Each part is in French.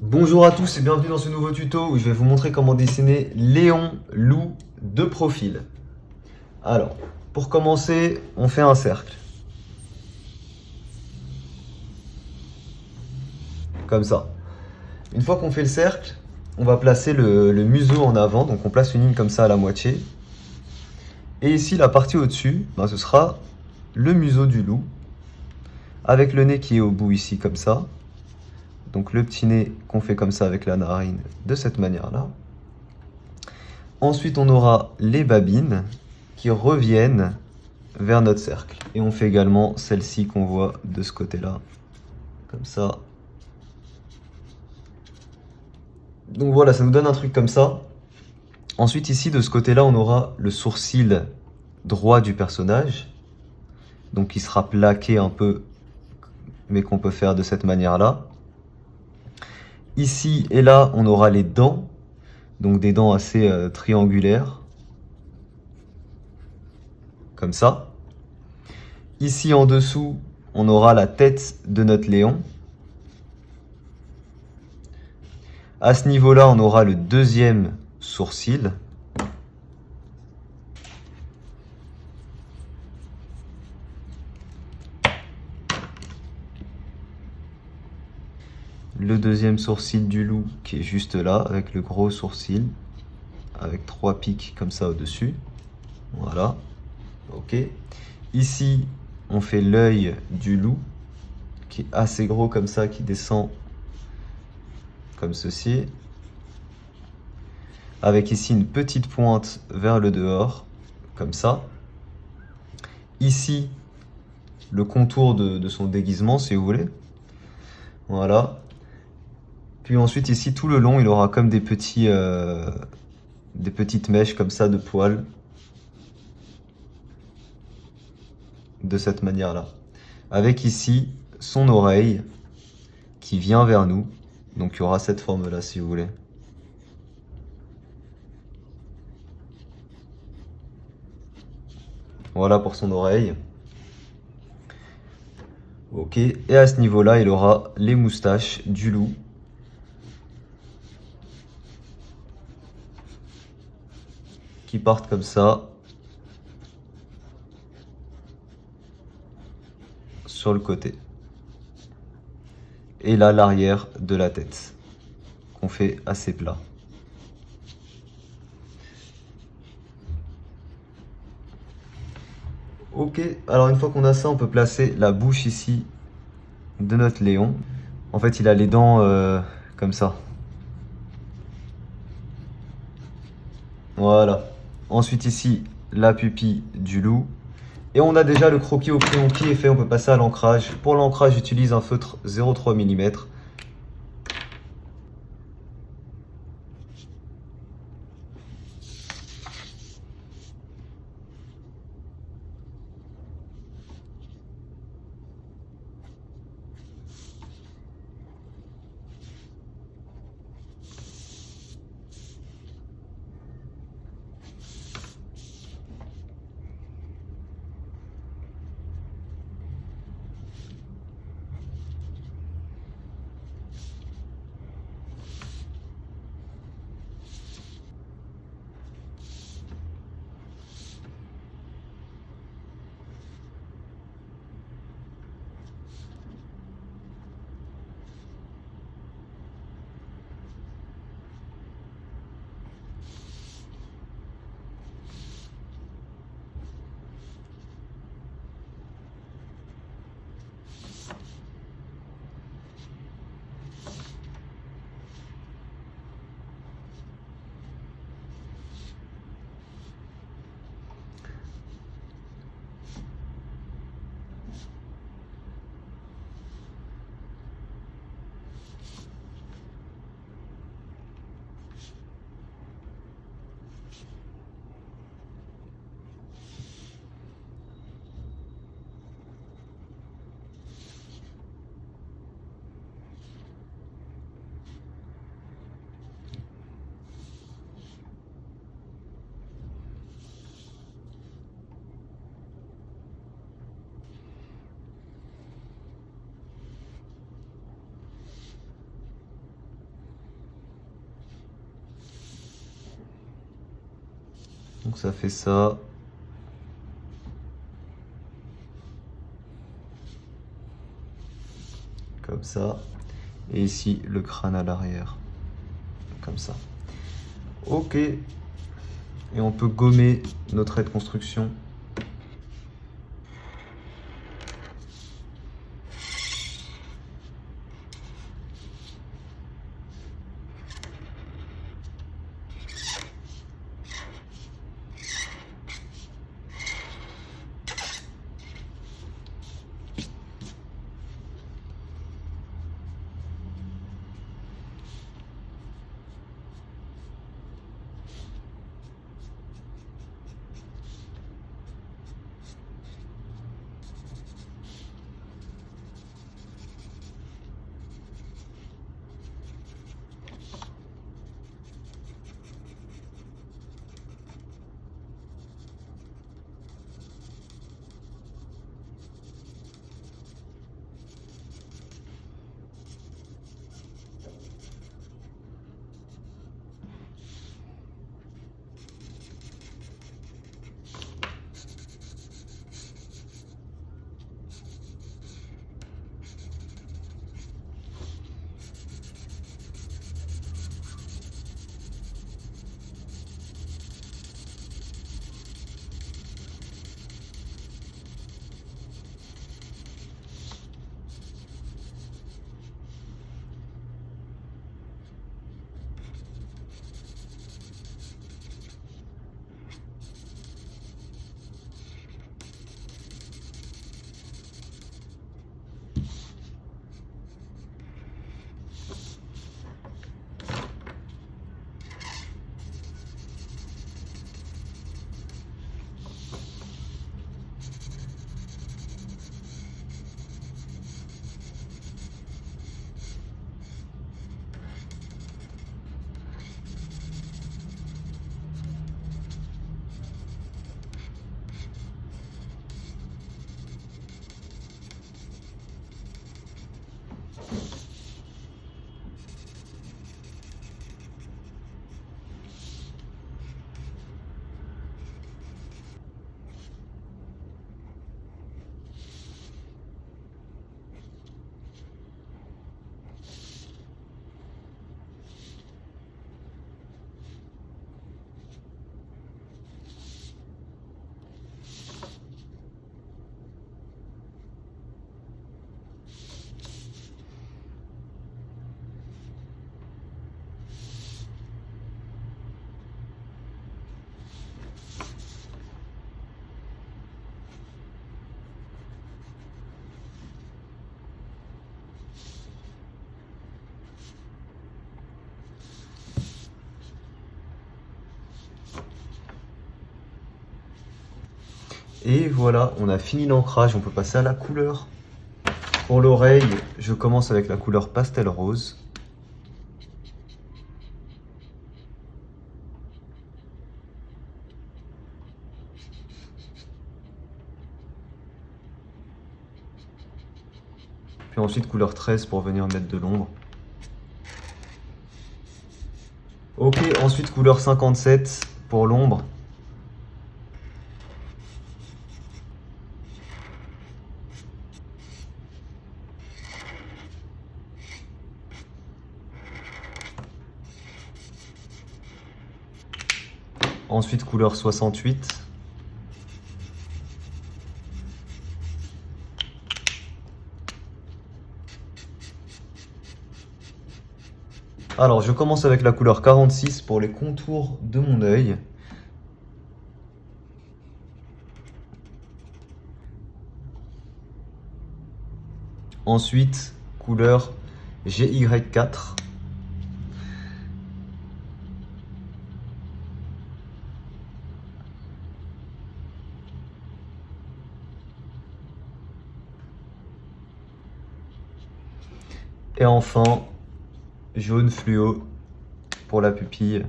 Bonjour à tous et bienvenue dans ce nouveau tuto où je vais vous montrer comment dessiner Léon Loup de profil. Alors, pour commencer, on fait un cercle. Comme ça. Une fois qu'on fait le cercle, on va placer le museau en avant, donc on place une ligne comme ça à la moitié. Et ici, la partie au-dessus, ce sera le museau du loup, avec le nez qui est au bout ici comme ça. Donc le petit nez qu'on fait comme ça avec la narine de cette manière-là. Ensuite, on aura les babines qui reviennent vers notre cercle. Et on fait également celle-ci qu'on voit de ce côté-là, comme ça. Donc voilà, ça nous donne un truc comme ça. Ensuite, ici, de ce côté-là, on aura le sourcil droit du personnage. Donc qui sera plaqué un peu, mais qu'on peut faire de cette manière-là. Ici et là, on aura les dents. Donc des dents assez triangulaires. Comme ça. Ici en dessous, on aura la tête de notre Léon. À ce niveau-là, on aura le deuxième sourcil. Le deuxième sourcil du loup qui est juste là, avec le gros sourcil, avec 3 pics comme ça au-dessus. Voilà. Ok. Ici, on fait l'œil du loup, qui est assez gros comme ça, qui descend comme ceci. Avec ici une petite pointe vers le dehors, comme ça. Ici, le contour de son déguisement, si vous voulez. Voilà. Puis ensuite, ici, tout le long, il aura comme des petites mèches comme ça de poils. De cette manière-là. Avec ici, son oreille qui vient vers nous. Donc il y aura cette forme-là, si vous voulez. Voilà pour son oreille. Ok, et à ce niveau-là, il aura les moustaches du loup. Qui partent comme ça. Sur le côté. Et là, l'arrière de la tête. Qu'on fait assez plat. Ok, alors une fois qu'on a ça, on peut placer la bouche ici de notre Léon. En fait, il a les dents comme ça. Voilà. Ensuite ici, la pupille du loup. Et on a déjà le croquis au crayon qui est fait, on peut passer à l'ancrage. Pour l'ancrage, j'utilise un feutre 0,3 mm. Donc ça fait ça. Comme ça. Et ici, le crâne à l'arrière. Comme ça. Ok. Et on peut gommer nos traits de construction. Et voilà, on a fini l'ancrage, on peut passer à la couleur. Pour l'oreille, je commence avec la couleur pastel rose. Puis ensuite couleur 13 pour venir mettre de l'ombre. Ok, ensuite couleur 57 pour l'ombre. Ensuite couleur 68. Alors je commence avec la couleur 46 pour les contours de mon œil. Ensuite couleur GY4. Et enfin, jaune fluo pour la pupille.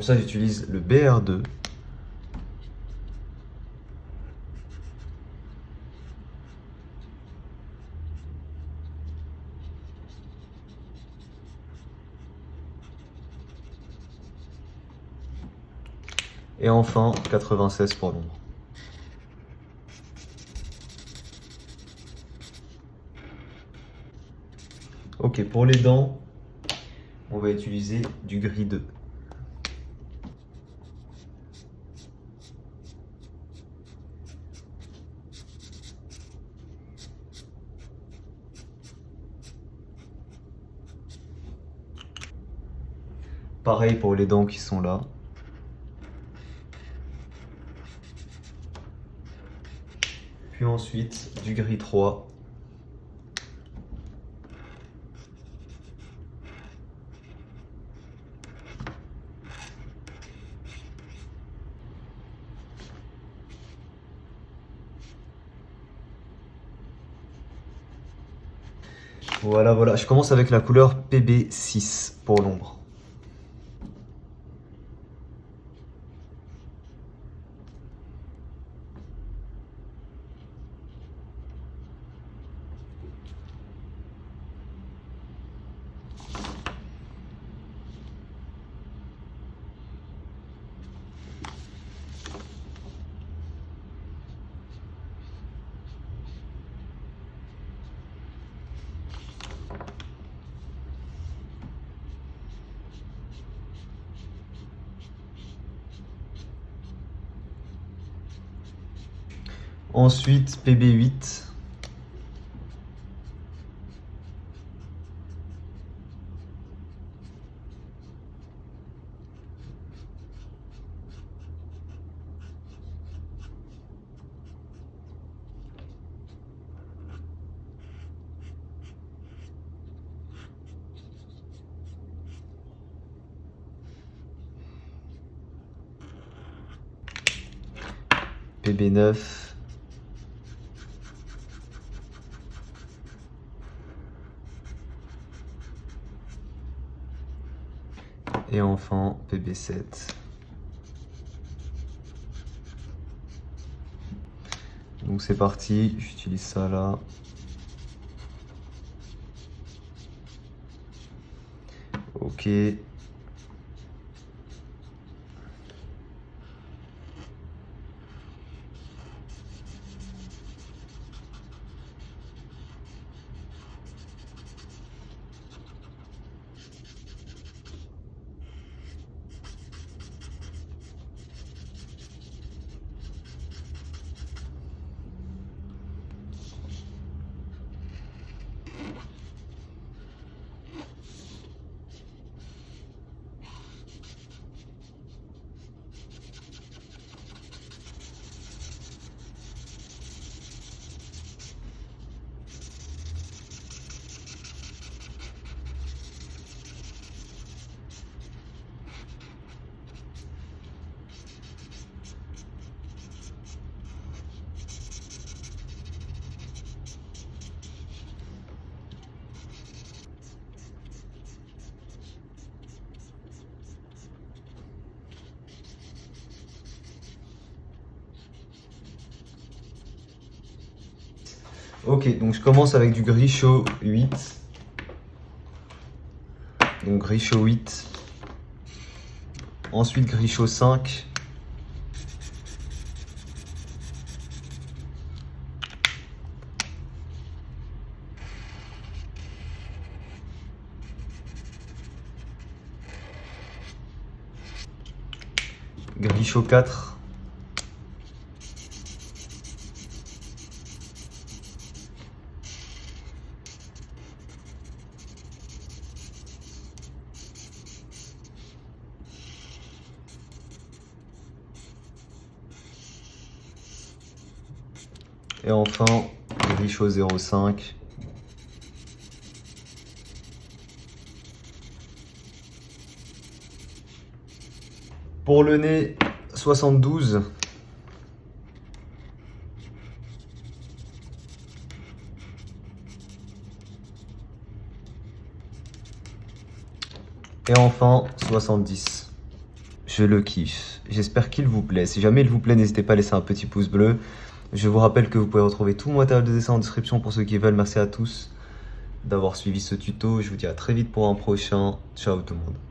Pour ça, j'utilise le BR2. Et enfin, 96 pour l'ombre. Ok, pour les dents, on va utiliser du gris 2. Pareil pour les dents qui sont là. Puis ensuite, du gris 3. Voilà, voilà. Je commence avec la couleur PB6 pour l'ombre. Ensuite, PB8. PB9. Et enfin, PB7. Donc c'est parti, j'utilise ça là. Ok. Ok, donc je commence avec du gris chaud 8. Donc gris chaud 8. Ensuite gris chaud 5. Gris chaud 4. Et enfin, gris chaud 0,5. Pour le nez, 72. Et enfin, 70. je le kiffe. J'espère qu'il vous plaît. Si jamais il vous plaît, n'hésitez pas à laisser un petit pouce bleu. Je vous rappelle que vous pouvez retrouver tout mon matériel de dessin en description pour ceux qui veulent. Merci à tous d'avoir suivi ce tuto. Je vous dis à très vite pour un prochain. Ciao tout le monde.